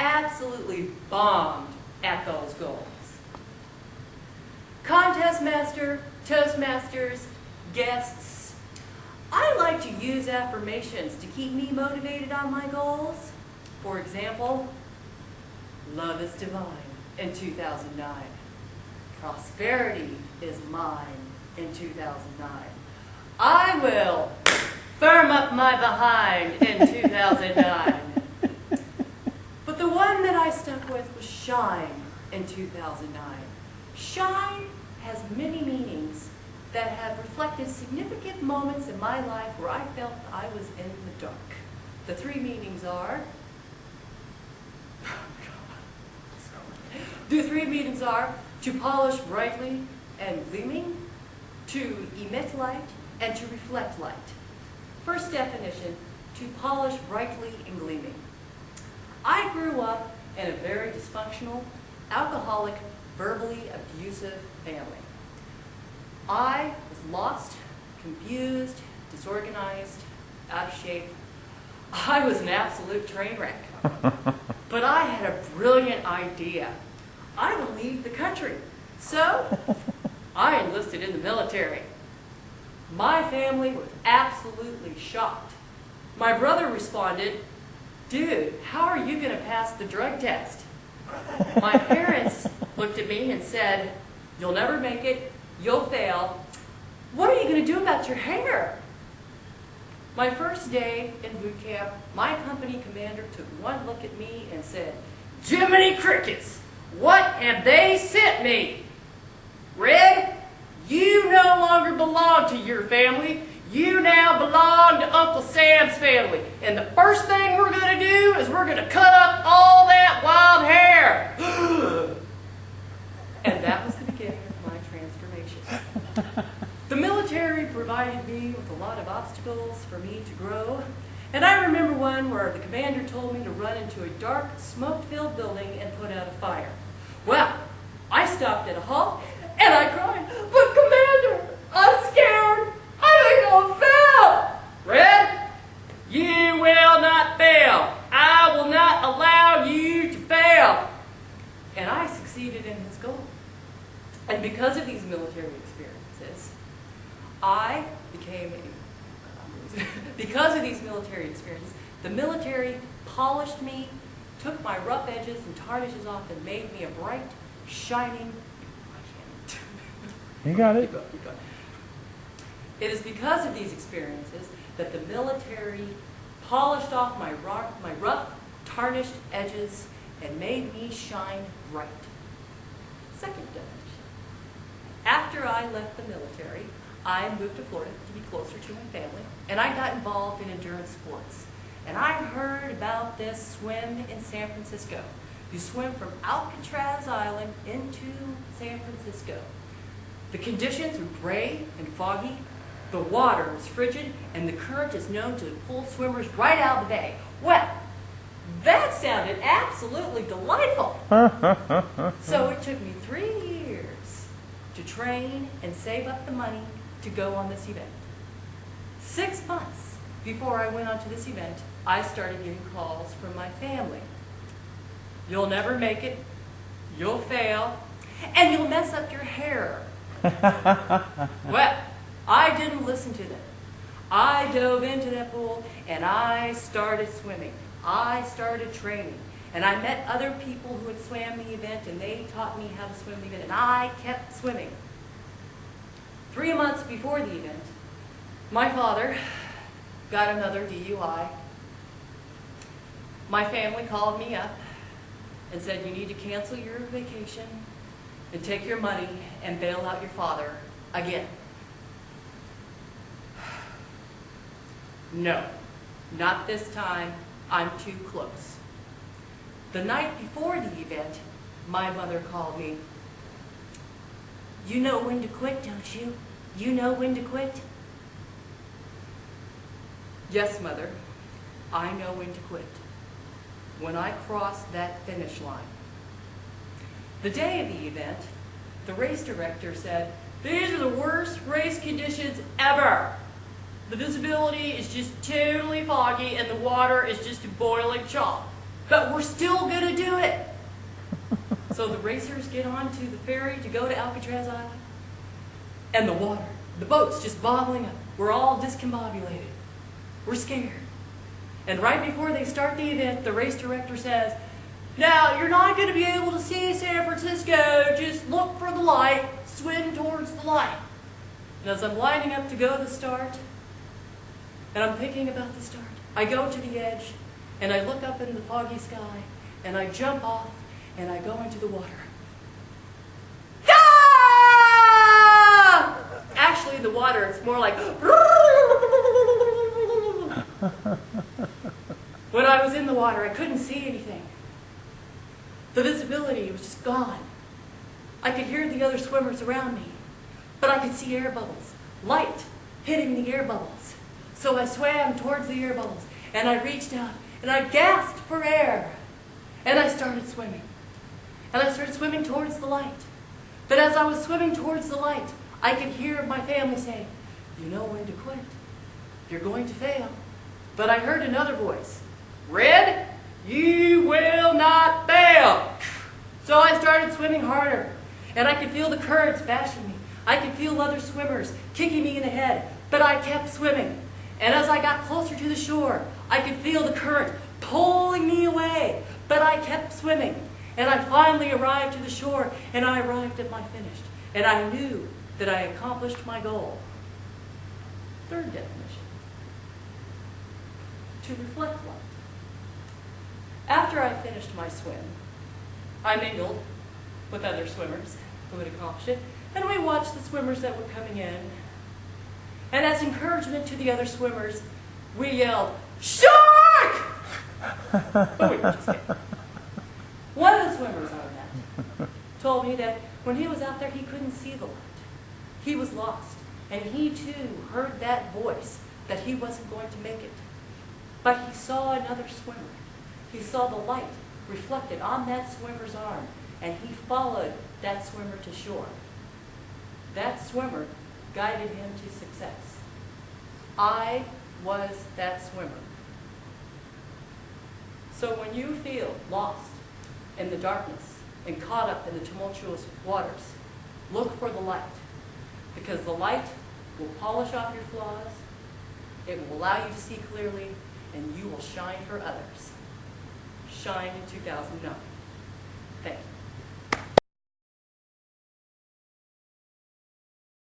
absolutely bombed at those goals. Contest master, Toastmasters, guests, I like to use affirmations to keep me motivated on my goals. For example, love is divine in 2009. Prosperity is mine in 2009. I will firm up my behind in 2009. But the one that I stuck with was shine in 2009. Shine has many meanings that have reflected significant moments in my life where I felt I was in the dark. The three meanings are, to polish brightly and gleaming, to emit light, and to reflect light. First definition, to polish brightly and gleaming. I grew up in a very dysfunctional, alcoholic, verbally abusive family. I was lost, confused, disorganized, out of shape. I was an absolute train wreck. But I had a brilliant idea. I would leave the country. So, I enlisted in the military. My family was absolutely shocked. My brother responded, "Dude, how are you going to pass the drug test?" My parents looked at me and said, "You'll never make it, you'll fail. What are you going to do about your hair?" My first day in boot camp, my company commander took one look at me and said, "Jiminy Crickets, what have they sent me? Red, you no longer belong to your family. You now belong to Uncle Sam's family. And the first thing we're going to do is we're going to cut up all that wild hair." And that was the beginning of my transformation. The military provided me with a lot of obstacles for me to grow. And I remember one where the commander told me to run into a dark, smoke-filled building and put out a fire. Well, I stopped at a halt and I cried, "But Commander, I'm scared. I think I'll fail." "Red, you will not fail. I will not allow you to fail." And I succeeded in his goal. And because of these military experiences, because of these military experiences, the military polished me, took my rough edges and tarnishes off, and made me a bright, shining, You got it. It is because of these experiences that the military polished off my rough, tarnished edges and made me shine bright. Second definition. After I left the military, I moved to Florida to be closer to my family, and I got involved in endurance sports. And I heard about this swim in San Francisco. You swim from Alcatraz Island into San Francisco. The conditions are gray and foggy, the water is frigid, and the current is known to pull swimmers right out of the bay. Well, that sounded absolutely delightful. So it took me 3 years to train and save up the money to go on this event. 6 months before I went on to this event, I started getting calls from my family. "You'll never make it, you'll fail, and you'll mess up your hair." Well, I didn't listen to them. I dove into that pool and I started swimming. I started training. And I met other people who had swam the event and they taught me how to swim the event, and I kept swimming. 3 months before the event, my father got another DUI. My family called me up and said, "You need to cancel your vacation and take your money and bail out your father again." No, not this time. I'm too close. The night before the event, my mother called me. "You know when to quit, don't you? You know when to quit?" "Yes, Mother, I know when to quit. When I cross that finish line." The day of the event, the race director said, "These are the worst race conditions ever. The visibility is just totally foggy and the water is just boiling chalk. but we're still going to do it. So the racers get onto the ferry to go to Alcatraz Island, and the boat's just bobbling up. We're all discombobulated. We're scared. And right before they start the event, the race director says, "Now, you're not going to be able to see San Francisco. Just look for the light. Swim towards the light." And as I'm lining up to go to the start, and I'm thinking about the start, I go to the edge, and I look up in the foggy sky, and I jump off, and I go into the water. Ah! Actually, the water, it's more like... When I was in the water, I couldn't see anything. The visibility was just gone. I could hear the other swimmers around me, but I could see air bubbles, light hitting the air bubbles. So I swam towards the air bubbles, and I reached out, and I gasped for air, and I started swimming. And I started swimming towards the light. But as I was swimming towards the light, I could hear my family saying, "You know when to quit. You're going to fail." But I heard another voice, "Red, you will not fail." So I started swimming harder, and I could feel the currents bashing me. I could feel other swimmers kicking me in the head, but I kept swimming. And as I got closer to the shore, I could feel the current pulling me away, but I kept swimming. And I finally arrived to the shore, and I arrived at my finish. And I knew that I accomplished my goal. Third definition: to reflect light. After I finished my swim, I mingled with other swimmers who had accomplished it, and we watched the swimmers that were coming in. And as encouragement to the other swimmers, we yelled, "Shark!" Oh, we were just kidding. One of the swimmers I met told me that when he was out there, he couldn't see the light. He was lost, and he too heard that voice that he wasn't going to make it. But he saw another swimmer. He saw the light reflected on that swimmer's arm, and he followed that swimmer to shore. That swimmer guided him to success. I was that swimmer. So when you feel lost in the darkness and caught up in the tumultuous waters, look for the light, because the light will polish off your flaws, it will allow you to see clearly, and you will shine for others. Shine in 2009. Thank you.